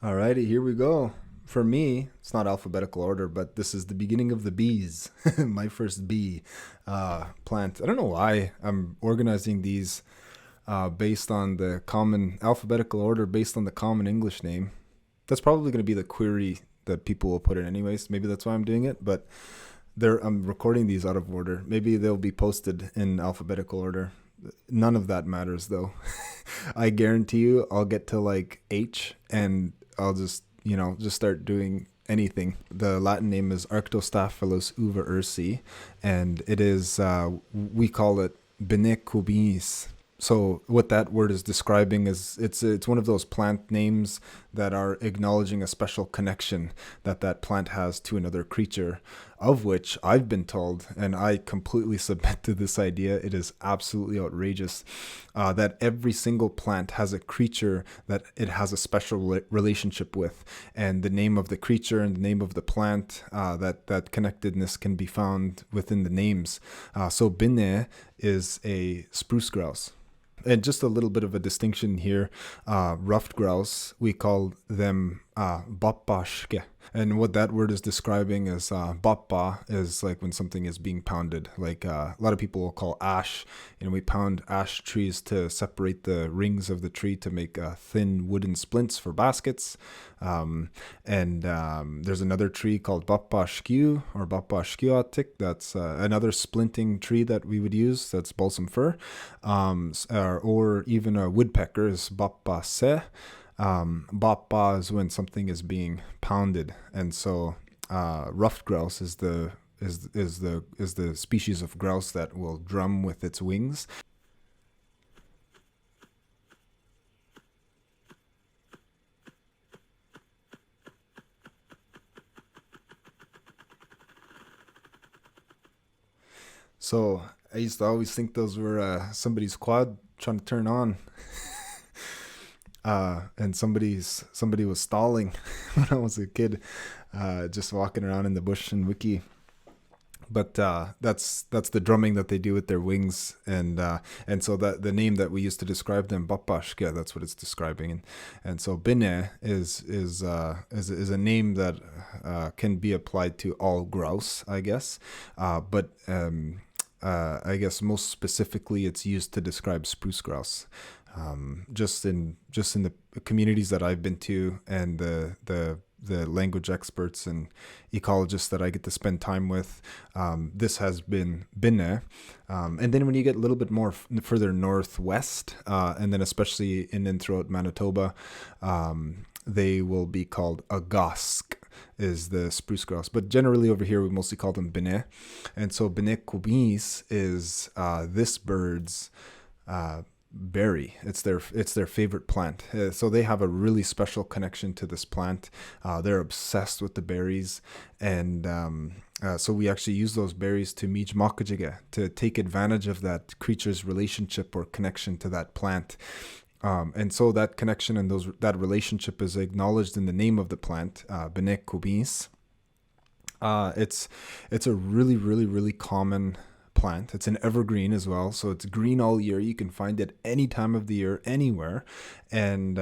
Alrighty, here we go. For me, it's not alphabetical order, but this is the beginning of the bees. My first bee plant. I don't know why I'm organizing these based on the common alphabetical order, based on the common English name. That's probably going to be the query that people will put in anyways. Maybe that's why I'm doing it, but I'm recording these out of order. Maybe they'll be posted in alphabetical order. None of that matters though. I guarantee you I'll get to like H and I'll just start doing anything. The Latin name is Arctostaphylos Uva-ursi, and it is, we call it Binekobiihns. So what that word is describing is it's one of those plant names that are acknowledging a special connection that plant has to another creature, of which I've been told, and I completely submit to this idea. It is absolutely outrageous that every single plant has a creature that it has a special relationship with, and the name of the creature and the name of the plant, that connectedness can be found within the names. So Bine is a spruce grouse. And just a little bit of a distinction here, ruffed grouse, we call them Baapaashki. And what that word is describing is Baapa is like when something is being pounded. Like a lot of people will call ash, and we pound ash trees to separate the rings of the tree to make thin wooden splints for baskets. And there's another tree called Baapaashki or Baapaashki. That's another splinting tree that we would use. That's balsam fir. Or even a woodpecker is Baapaase. Baapa is when something is being pounded, and so ruffed grouse is the species of grouse that will drum with its wings. So I used to always think those were somebody's quad trying to turn on. And somebody was stalling when I was a kid, just walking around in the bush in Wiki. But that's the drumming that they do with their wings, and so that the name that we used to describe them, Baapaashki, that's what it's describing, and so Bine is a name that can be applied to all grouse, I guess, but I guess most specifically it's used to describe spruce grouse. Just in the communities that I've been to, and the language experts and ecologists that I get to spend time with, this has been Bine. And then when you get a little bit more further northwest, and then especially in and throughout Manitoba, they will be called Agask is the spruce grouse. But generally over here, we mostly call them Bine. And so Binekobiihns is this bird's berry. It's their favorite plant. So they have a really special connection to this plant. They're obsessed with the berries, and so we actually use those berries to Mi'kmaq, to take advantage of that creature's relationship or connection to that plant. And so that connection and that relationship is acknowledged in the name of the plant, Binekobiihns. It's a really, really, really common plant. It's an evergreen as well, so it's green all year. You can find it any time of the year, anywhere, and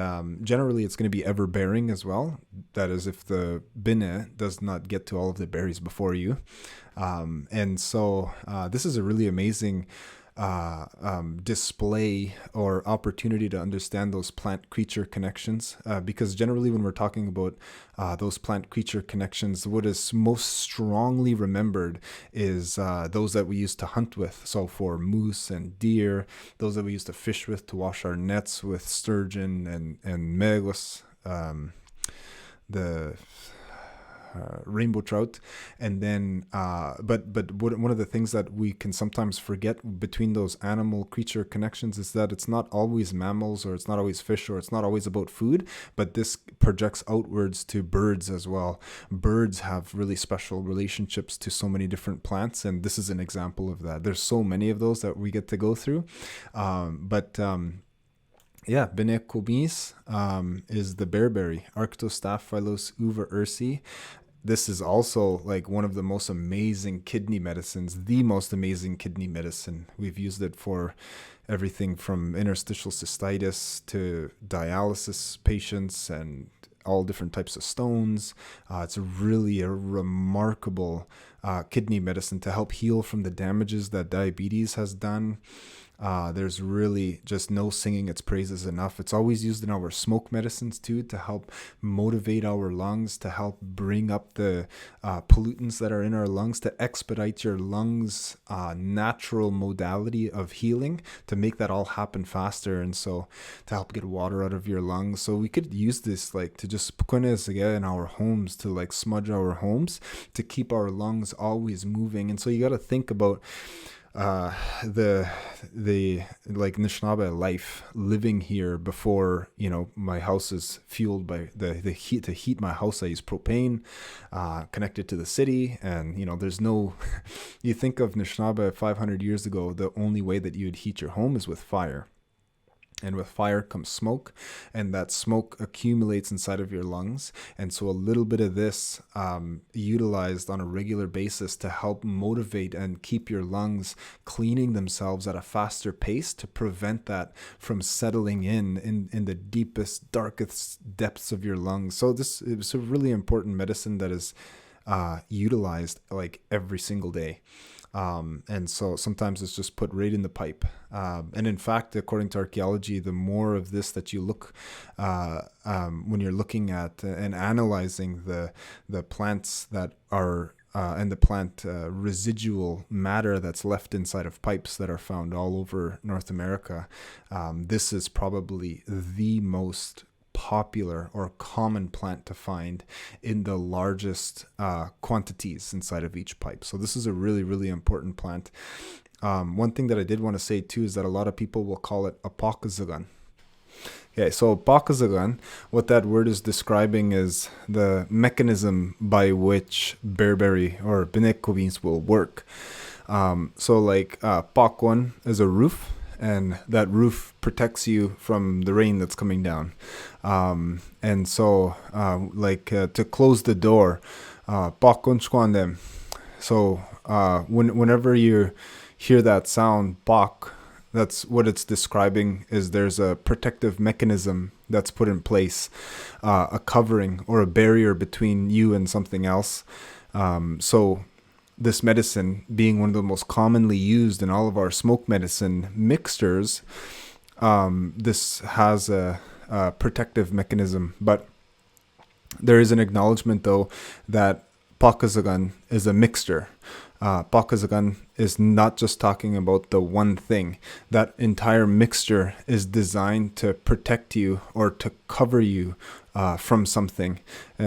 generally it's going to be ever bearing as well. That is, if the Bine does not get to all of the berries before you. And so this is a really amazing display or opportunity to understand those plant creature connections, because generally when we're talking about those plant creature connections, what is most strongly remembered is those that we used to hunt with. So for moose and deer, those that we used to fish with, to wash our nets with sturgeon and megos, the rainbow trout. And then but one of the things that we can sometimes forget between those animal creature connections is that it's not always mammals, or it's not always fish, or it's not always about food, but this projects outwards to birds as well. Birds have really special relationships to so many different plants, and this is an example of that. There's so many of those that we get to go through, yeah, Binekobiihns is the bearberry, Arctostaphylos Uva-ursi. This is also like one of the most amazing kidney medicines, the most amazing kidney medicine. We've used it for everything from interstitial cystitis to dialysis patients and all different types of stones. It's really a remarkable kidney medicine to help heal from the damages that diabetes has done. There's really just no singing its praises enough. It's always used in our smoke medicines too, to help motivate our lungs, to help bring up the pollutants that are in our lungs, to expedite your lungs' natural modality of healing, to make that all happen faster, and so to help get water out of your lungs. So we could use this like to just Pkwenezagan in our homes, to like smudge our homes, to keep our lungs always moving. And so you got to think about the like Anishinaabe life, living here before, my house is fueled by the heat. To heat my house, I use propane, connected to the city. And, there's no, you think of Anishinaabe 500 years ago, the only way that you would heat your home is with fire. And with fire comes smoke, and that smoke accumulates inside of your lungs. And so a little bit of this utilized on a regular basis to help motivate and keep your lungs cleaning themselves at a faster pace, to prevent that from settling in the deepest, darkest depths of your lungs. So this is a really important medicine that is utilized like every single day. And so sometimes it's just put right in the pipe. And in fact, according to archaeology, the more of this that you look, when you're looking at and analyzing the plants that are, and the plant residual matter that's left inside of pipes that are found all over North America, this is probably the most popular or common plant to find in the largest quantities inside of each pipe. So this is a really, really important plant. One thing that I did want to say too is that a lot of people will call it Apaakozigan. Okay, so Apaakozigan, what that word is describing is the mechanism by which Bearberry or Binekobiihns will work. So like Pakwan is a roof, and that roof protects you from the rain that's coming down. And so, to close the door, so whenever you hear that sound, pak, that's what it's describing, is there's a protective mechanism that's put in place, a covering or a barrier between you and something else. So this medicine, being one of the most commonly used in all of our smoke medicine mixtures, this has a protective mechanism. But there is an acknowledgement, though, that Apaakozigan is a mixture. Apaakozigan is not just talking about the one thing. That entire mixture is designed to protect you or to cover you from something.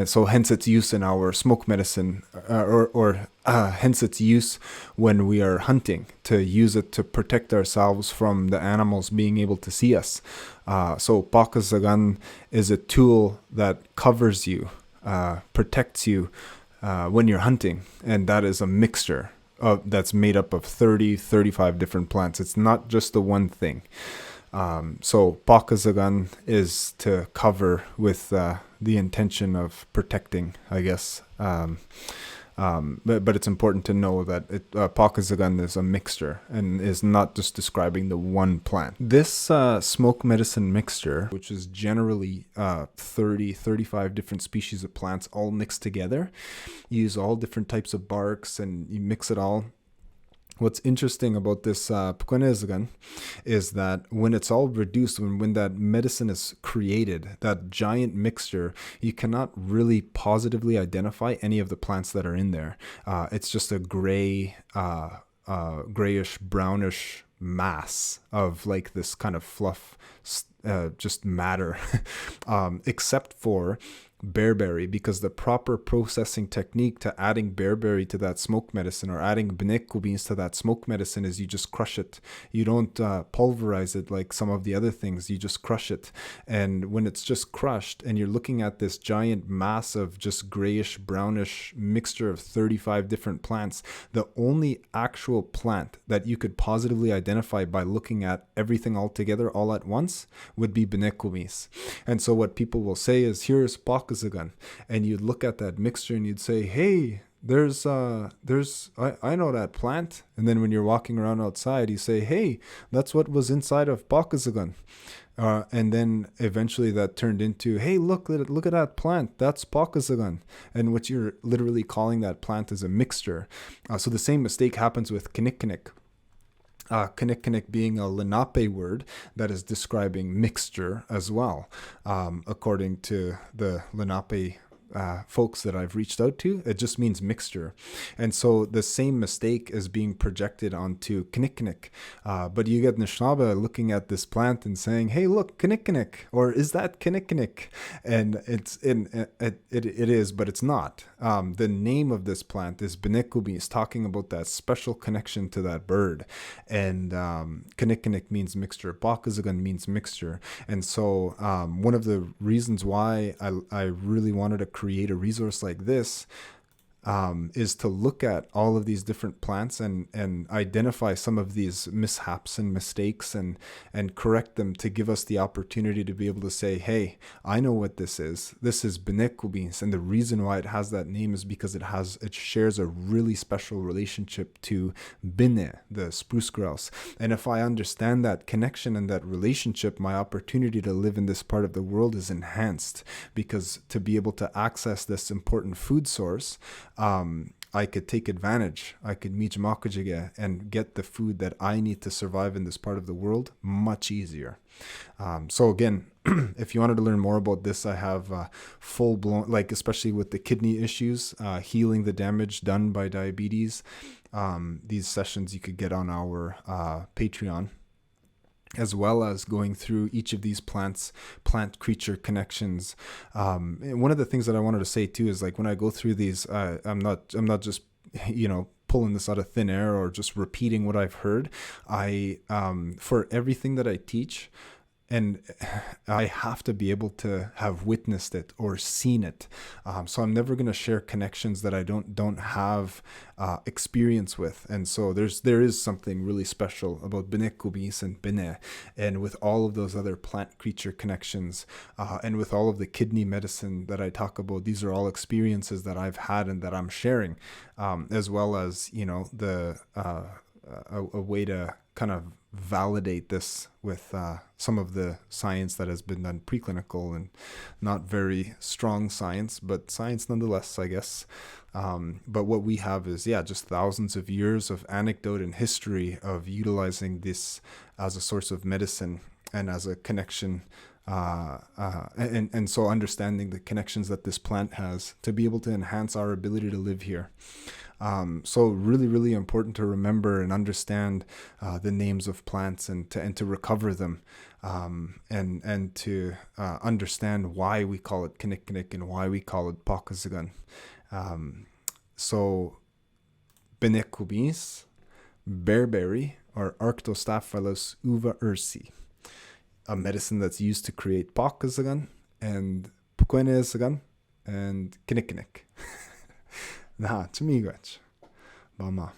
So hence its use in our smoke medicine, or hence its use when we are hunting, to use it to protect ourselves from the animals being able to see us. So Apaakozigan is a tool that covers you, protects you when you're hunting, and that is a mixture that's made up of 35 different plants. It's not just the one thing. So Apaakozigan is to cover with the intention of protecting, I guess. But it's important to know that Apaakozigan is a mixture and is not just describing the one plant. This smoke medicine mixture, which is generally 35 different species of plants all mixed together, you use all different types of barks and you mix it all. What's interesting about this Pkwenezagan is that when it's all reduced, when that medicine is created, that giant mixture, you cannot really positively identify any of the plants that are in there. It's just a gray, grayish, brownish mass of like this kind of fluff, just matter, except for Bearberry, because the proper processing technique to adding Bearberry to that smoke medicine, or adding Binekobiihns to that smoke medicine, is you just crush it. You don't pulverize it like some of the other things. You just crush it. And when it's just crushed and you're looking at this giant mass of just grayish, brownish mixture of 35 different plants, the only actual plant that you could positively identify by looking at everything all together all at once would be Binekobiihns. And so what people will say is, here's Apaakozigan, and you'd look at that mixture and you'd say, hey, there's I know that plant. And then when you're walking around outside, you say, hey, that's what was inside of Apaakozigan. And then eventually that turned into, hey, look at that plant. That's Pkwenezagan. And what you're literally calling that plant is a mixture. So the same mistake happens with Kinnikinnik. Kinnikinnik being a Lenape word that is describing mixture as well, according to the Lenape folks that I've reached out to. It just means mixture. And so the same mistake is being projected onto Kinnikinnik. But you get Nishnaba looking at this plant and saying, hey, look, Kinnikinnik, or is that Kinnikinnik? And it is, but it's not. The name of this plant is Binekobiihns, talking about that special connection to that bird. And Kinnikinnik means mixture. Apaakozigan means mixture. And so one of the reasons why I really wanted to create a resource like this is to look at all of these different plants and identify some of these mishaps and mistakes and correct them, to give us the opportunity to be able to say, hey, I know what this is. This is Binekobiihns, and the reason why it has that name is because it shares a really special relationship to Bine, the spruce grouse. And if I understand that connection and that relationship, my opportunity to live in this part of the world is enhanced, because to be able to access this important food source, I could take advantage. I could meet Apaakozigan and get the food that I need to survive in this part of the world much easier. So again, if you wanted to learn more about this, I have full-blown, like especially with the kidney issues, healing the damage done by diabetes. These sessions you could get on our Patreon, as well as going through each of these plant creature connections. And one of the things that I wanted to say too is, like, when I go through these, I'm not just, pulling this out of thin air or just repeating what I've heard. For everything that I teach, and I have to be able to have witnessed it or seen it. So I'm never going to share connections that I don't have experience with. And so there is something really special about Binekobiihns and Bine, and with all of those other plant creature connections, and with all of the kidney medicine that I talk about. These are all experiences that I've had and that I'm sharing, as well as a way to kind of validate this with some of the science that has been done, preclinical and not very strong science, but science nonetheless, I guess. But what we have is, just thousands of years of anecdote and history of utilizing this as a source of medicine and as a connection, and so understanding the connections that this plant has to be able to enhance our ability to live here. So really, really important to remember and understand the names of plants and to recover them, and to understand why we call it Kinnikinnik and why we call it Pkwenezagan. So Binekobiihns, Bearberry, or Arctostaphylos Uva-ursi, a medicine that's used to create Pkwenezagan and Pkwenezagan and Kinnikinnik. Na, to miigać. Bama.